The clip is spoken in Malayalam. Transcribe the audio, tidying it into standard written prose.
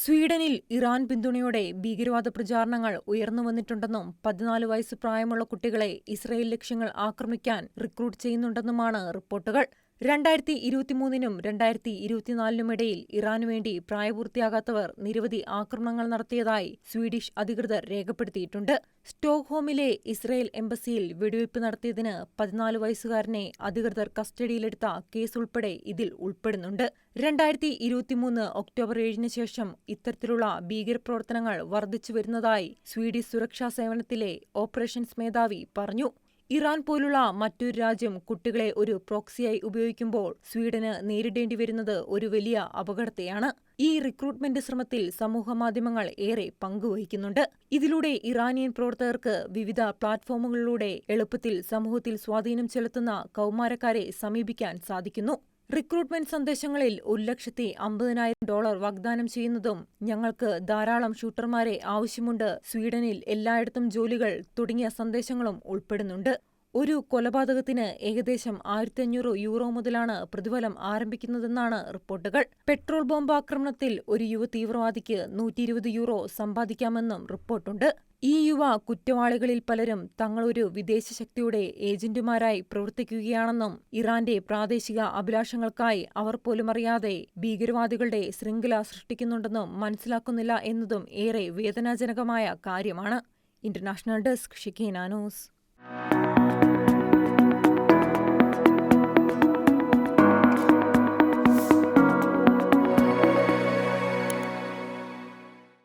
സ്വീഡനിൽ ഇറാൻ പിന്തുണയോടെ ഭീകരവാദ പ്രചാരണങ്ങൾ ഉയർന്നുവന്നിട്ടുണ്ടെന്നും 14 വയസ്സ് പ്രായമുള്ള കുട്ടികളെ ഇസ്രയേൽ ലക്ഷ്യങ്ങൾ ആക്രമിക്കാൻ റിക്രൂട്ട് ചെയ്യുന്നുണ്ടെന്നുമാണ് റിപ്പോർട്ടുകൾ. 2023-നും 2024-നുമിടയിൽ ഇറാനുവേണ്ടി പ്രായപൂർത്തിയാകാത്തവർ നിരവധി ആക്രമണങ്ങൾ നടത്തിയതായി സ്വീഡിഷ് അധികൃതർ രേഖപ്പെടുത്തിയിട്ടുണ്ട്. സ്റ്റോക്ക്ഹോമിലെ ഇസ്രയേൽ എംബസിയിൽ വെടിവയ്പ് നടത്തിയതിന് 14 വയസ്സുകാരനെ അധികൃതർ കസ്റ്റഡിയിലെടുത്ത കേസുൾപ്പെടെ ഇതിൽ ഉൾപ്പെടുന്നുണ്ട്. 2023 ഒക്ടോബർ 7-ന് ശേഷം ഇത്തരത്തിലുള്ള ഭീകരപ്രവർത്തനങ്ങൾ വർദ്ധിച്ചുവരുന്നതായി സ്വീഡിഷ് സുരക്ഷാ സേവനത്തിലെ ഓപ്പറേഷൻസ് മേധാവി പറഞ്ഞു. ഇറാൻ പോലുള്ള മറ്റൊരു രാജ്യം കുട്ടികളെ ഒരു പ്രോക്സിയായി ഉപയോഗിക്കുമ്പോൾ സ്വീഡന് നേരിടേണ്ടിവരുന്നത് ഒരു വലിയ അപകടത്തെയാണ്. ഈ റിക്രൂട്ട്മെന്റ് ശ്രമത്തിൽ സമൂഹമാധ്യമങ്ങൾ ഏറെ പങ്കുവഹിക്കുന്നുണ്ട്. ഇതിലൂടെ ഇറാനിയൻ പ്രവർത്തകർക്ക് വിവിധ പ്ലാറ്റ്ഫോമുകളിലൂടെ എളുപ്പത്തിൽ സമൂഹത്തിൽ സ്വാധീനം ചെലുത്തുന്ന കൗമാരക്കാരെ സമീപിക്കാൻ സാധിക്കുന്നു. റിക്രൂട്ട്മെന്റ് സന്ദേശങ്ങളിൽ $1,50,000 വാഗ്ദാനം ചെയ്യുന്നതും ഞങ്ങൾക്ക് ധാരാളം ഷൂട്ടർമാരെ ആവശ്യമുണ്ട്, സ്വീഡനിൽ എല്ലായിടത്തും ജോലികൾ തുടങ്ങിയ സന്ദേശങ്ങളും ഉൾപ്പെടുന്നുണ്ട്. ഒരു കൊലപാതകത്തിന് ഏകദേശം €1,500 മുതലാണ് പ്രതിഫലം ആരംഭിക്കുന്നതെന്നാണ് റിപ്പോർട്ടുകൾ. പെട്രോൾ ബോംബാക്രമണത്തിൽ ഒരു യുവ തീവ്രവാദിക്ക് €120 സമ്പാദിക്കാമെന്നും റിപ്പോർട്ടുണ്ട്. ഈ യുവ കുറ്റവാളികളിൽ പലരും തങ്ങളൊരു വിദേശ ശക്തിയുടെ ഏജന്റുമാരായി പ്രവർത്തിക്കുകയാണെന്നും ഇറാന്റെ പ്രാദേശിക അഭിലാഷങ്ങൾക്കായി അവർ പോലുമറിയാതെ ഭീകരവാദികളുടെ ശൃംഖല സൃഷ്ടിക്കുന്നുണ്ടെന്നും മനസ്സിലാക്കുന്നില്ല എന്നതും ഏറെ വേദനാജനകമായ കാര്യമാണ്. International desk, Shikeena news.